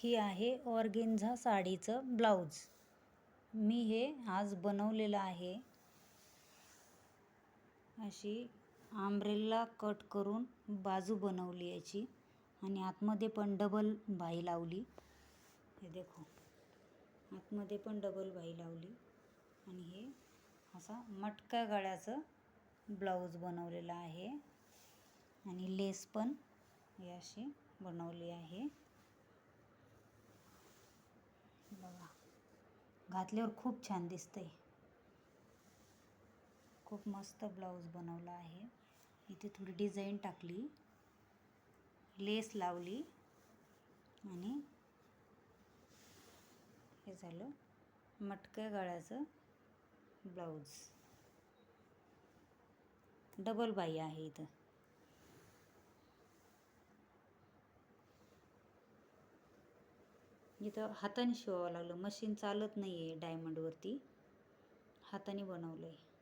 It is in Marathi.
ही आहे ऑर्गेन्झा साडीचं ब्लाऊज. मी हे आज बनवलेलं आहे. अशी आंब्रेला कट करून बाजू बनवली याची आणि आतमध्ये पण डबल बाही लावली. हे देखो, आतमध्ये पण डबल बाही लावली आणि हे असा मटका गळ्याचं ब्लाऊज बनवलेला आहे आणि लेस पण हे अशी बनवली आहे. बघा, घातल्यावर खूप छान दिसतंय. खूप मस्त ब्लाऊज बनवला आहे. इथे थोडी डिझाईन टाकली, लेस लावली आणि हे झालं मटक्या गळ्याचं ब्लाऊज. डबल बाही आहे इथं. इथं हाताने शिवावं लागलं, मशीन चालत नाही आहे डायमंडवरती. हाताने बनवलं आहे.